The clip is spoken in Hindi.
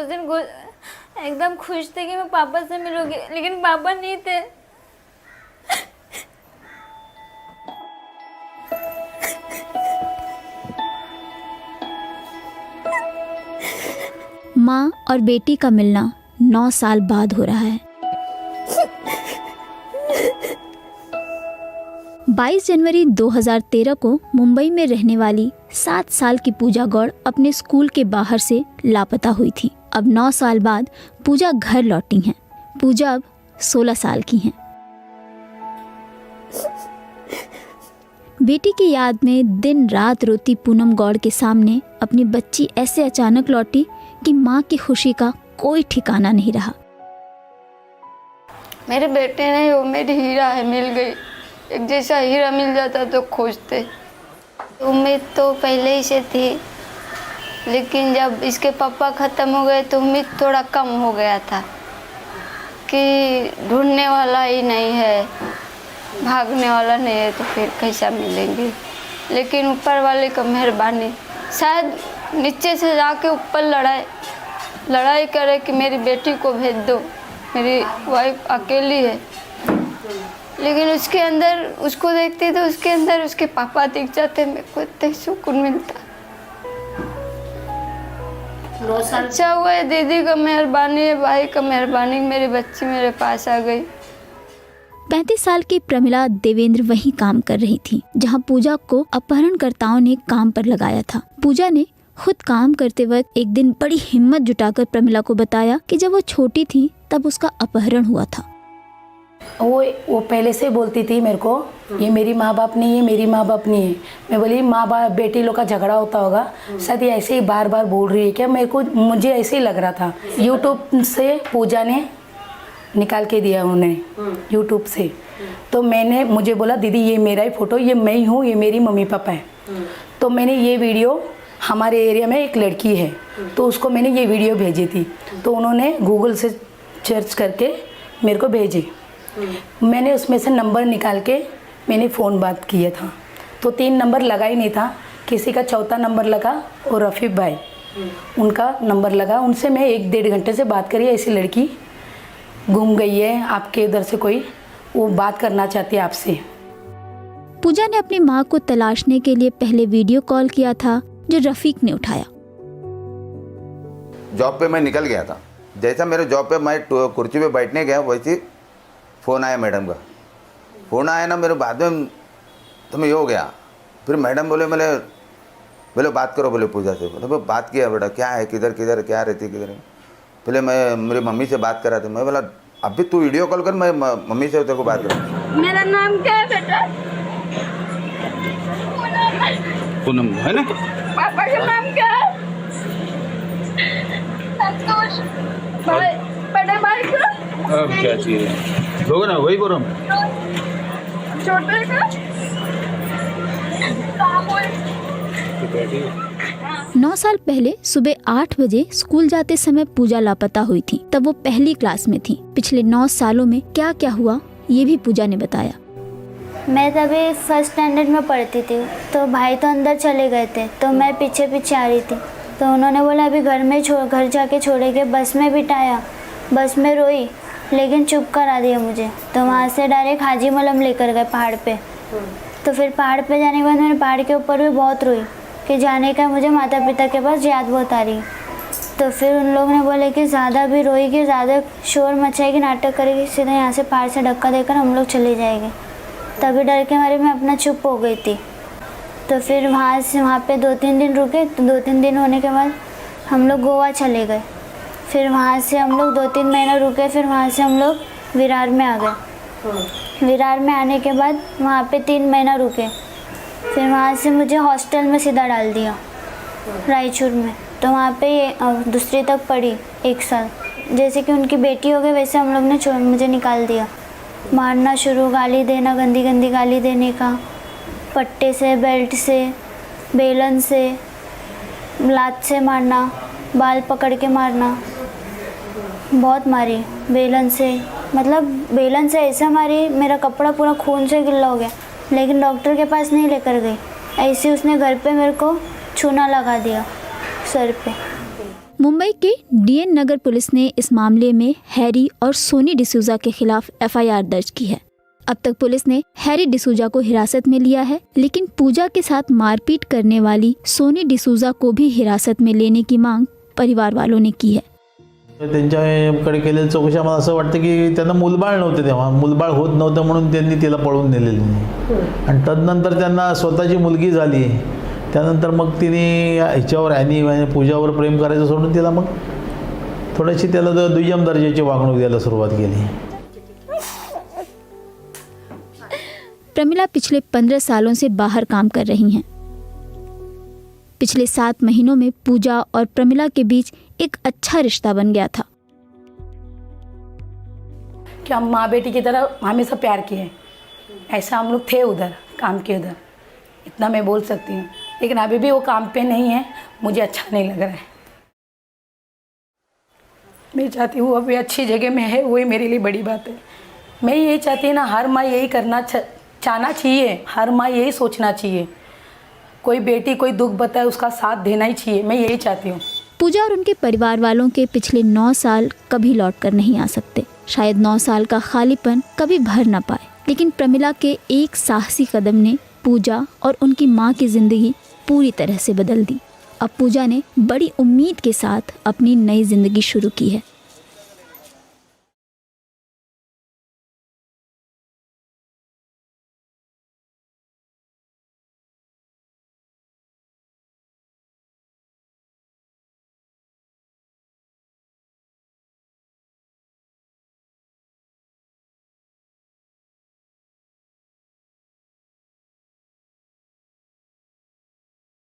उस दिन एकदम खुश थे कि मैं पापा से मिलूंगी, लेकिन पापा नहीं थे। माँ और बेटी का मिलना 9 साल बाद हो रहा है। 22 जनवरी 2013 को मुंबई में रहने वाली 7 साल की पूजा गौड़ अपने स्कूल के बाहर से लापता हुई थी। अब 9 साल बाद पूजा घर लौटी हैं। पूजा अब 16 साल की हैं। बेटी की याद में दिन रात रोती पूनम गौड़ के सामने अपनी बच्ची ऐसे अचानक लौटी कि माँ की खुशी का कोई ठिकाना नहीं रहा। मेरे बेटे ने, वो मेरी हीरा है, मिल गई। एक जैसा हीरा मिल जाता तो खोजते। उम्मीद तो पहले ही से थी, लेकिन जब इसके पापा ख़त्म हो गए तो उम्मीद थोड़ा कम हो गया था कि ढूंढने वाला ही नहीं है, भागने वाला नहीं है, तो फिर कैसा मिलेंगे। लेकिन ऊपर वाले का मेहरबानी, शायद नीचे से जाके ऊपर लड़ाई करे कि मेरी बेटी को भेज दो, मेरी वाइफ अकेली है। लेकिन उसके अंदर, उसको देखती तो उसके अंदर उसके पापा दिख जाते, मेरे को इतना सुकून मिलता। अच्छा हुआ है, दीदी का मेहरबानी है, भाई का मेहरबानी, मेरी बच्ची मेरे पास आ गई। 35 साल की प्रमिला देवेंद्र वहीं काम कर रही थी जहां पूजा को अपहरणकर्ताओं ने काम पर लगाया था। पूजा ने खुद काम करते वक्त एक दिन बड़ी हिम्मत जुटाकर प्रमिला को बताया कि जब वो छोटी थी तब उसका अपहरण हुआ था। वो पहले से बोलती थी मेरे को, ये मेरी माँ बाप नहीं है, मेरी माँ बाप नहीं है। मैं बोली माँ बाप बेटी लोग का झगड़ा होता होगा, शायद ये ऐसे ही बार बार बोल रही है क्या। मुझे ऐसे ही लग रहा था। यूट्यूब से पूजा ने निकाल के दिया उन्हें, यूट्यूब से। तो मुझे बोला दीदी ये मेरा ही फ़ोटो, ये मैं ही हूँ, ये मेरी मम्मी पापा है। तो मैंने ये वीडियो, हमारे एरिया में एक लड़की है तो उसको मैंने ये वीडियो भेजी थी, तो उन्होंने गूगल से सर्च करके मेरे को भेजी। मैंने उसमें से नंबर निकाल के मैंने फ़ोन बात किया था, तो 3 नंबर लगा ही नहीं था, किसी का चौथा नंबर लगा और रफ़ीक भाई उनका नंबर लगा। उनसे मैं 1-1.5 घंटे से बात करी, ऐसी लड़की गुम गई है आपके उधर से, कोई वो बात करना चाहती है आपसे। पूजा ने अपनी माँ को तलाशने के लिए पहले वीडियो कॉल किया था जो रफ़ीक ने उठाया। जॉब पे मैं निकल गया था, जैसा मेरे जॉब पे मैं कुर्सी पे बैठने गया वैसे फ़ोन आया मैडम का। फ़ोन आया ना मेरे बाद में, तो मैं ये हो गया। फिर मैडम बोले बात करो, बोले पूजा से। बोले बात किया बेटा, क्या है, किधर क्या रहती, किधर है। पहले मैं मेरी मम्मी से बात करा था। मैं बोला अभी तू वीडियो कॉल कर, मैं मम्मी से तेरे को बात करूँ। मेरा नाम क्या है बेटा? पूनम है ना? पापा का नाम क्या है? संतोष। भाई, बड़े भाई का? अब क्या चाहिए होगा ना, वही बोल रहा हूँ। छोटे का? 9 साल पहले सुबह 8 बजे स्कूल जाते समय पूजा लापता हुई थी। तब वो पहली क्लास में थी। पिछले 9 सालों में क्या क्या हुआ ये भी पूजा ने बताया। मैं तभी फर्स्ट स्टैंडर्ड में पढ़ती थी, तो भाई तो अंदर चले गए थे, तो मैं पीछे पीछे आ रही थी। तो उन्होंने बोला अभी घर जाके छोड़ेंगे। बस में बिठाया, बस में रोई, लेकिन चुप करा दिया मुझे। तो वहाँ से डायरेक्ट हाजी मलम लेकर गए पहाड़ पे। तो फिर पहाड़ पे जाने के बाद मैंने पहाड़ के ऊपर भी बहुत रोई कि जाने का मुझे माता पिता के पास याद बहुत आ रही। तो फिर उन लोगों ने बोले कि ज़्यादा भी रोएगी, ज़्यादा शोर मचाएगी, नाटक करेगी, सीधा यहाँ से पहाड़ से धक्का देकर हम लोग चले जाएंगे। तभी डर के मारे मैं अपना चुप हो गई थी। तो फिर वहाँ पे 2-3 दिन रुके। तो 2-3 दिन होने के बाद हम लोग गोवा चले गए। फिर वहाँ से हम लोग 2-3 महीना रुके। फिर वहाँ से हम लोग विरार में आ गए। विरार में आने के बाद वहाँ पे 3 महीना रुके। फिर वहाँ से मुझे हॉस्टल में सीधा डाल दिया रायचूर में। तो वहाँ पे दूसरी तक पढ़ी 1 साल। जैसे कि उनकी बेटी हो गई वैसे हम लोग ने मुझे निकाल दिया। मारना शुरू, गाली देना, गंदी गंदी गाली देने का, पट्टे से, बेल्ट से, बेलन से, लात से मारना, बाल पकड़ के मारना, बहुत मारी बेलन से। मतलब बेलन से ऐसा मारी मेरा कपड़ा पूरा खून से गिल्ला हो गया। लेकिन डॉक्टर के पास नहीं लेकर गई, ऐसे उसने घर पे मेरे को चूना लगा दिया सर पे। मुंबई के डीएन नगर पुलिस ने इस मामले में हैरी और सोनी डिसूजा के खिलाफ एफआईआर दर्ज की है। अब तक पुलिस ने हैरी डिसूजा को हिरासत में लिया है, लेकिन पूजा के साथ मारपीट करने वाली सोनी डिसूजा को भी हिरासत में लेने की मांग परिवार वालों ने की है। त्यांच्याकडे केलेली चौकशी आम्हाला असं वाटतं की त्यांना मूलबाळ नव्हते, तेव्हा मूलबाळ होत नव्हतं म्हणून त्यांनी तिला पळवून नेलेली आणि तदनंतर त्यांना स्वतःची मुलगी झाली, त्यानंतर मग तिने ह्याच्यावर ॲनी पूजावर प्रेम करायचं सोडून तिला मग थोडीशी त्याला दुय्यम दर्जाची वागणूक द्यायला सुरुवात केली। प्रमिला पिछले 15 सालों से बाहर काम कर रही हैं। पिछले 7 महीनों में पूजा और प्रमिला के बीच एक अच्छा रिश्ता बन गया था। कि हम माँ बेटी की तरह हमेशा प्यार किए, ऐसा हम लोग थे उधर काम के उधर, इतना मैं बोल सकती हूँ। लेकिन अभी भी वो काम पे नहीं है, मुझे अच्छा नहीं लग रहा है। मैं चाहती हूँ अभी अच्छी जगह में है, वही मेरे लिए बड़ी बात है। मैं यही चाहती हूँ ना, हर माँ यही करना चाहना चाहिए, हर माँ यही सोचना चाहिए, कोई बेटी कोई दुख बताए उसका साथ देना ही चाहिए। मैं यही चाहती हूँ। पूजा और उनके परिवार वालों के पिछले 9 साल कभी लौट कर नहीं आ सकते। शायद 9 साल का खालीपन कभी भर ना पाए, लेकिन प्रमिला के एक साहसी कदम ने पूजा और उनकी माँ की ज़िंदगी पूरी तरह से बदल दी। अब पूजा ने बड़ी उम्मीद के साथ अपनी नई ज़िंदगी शुरू की है।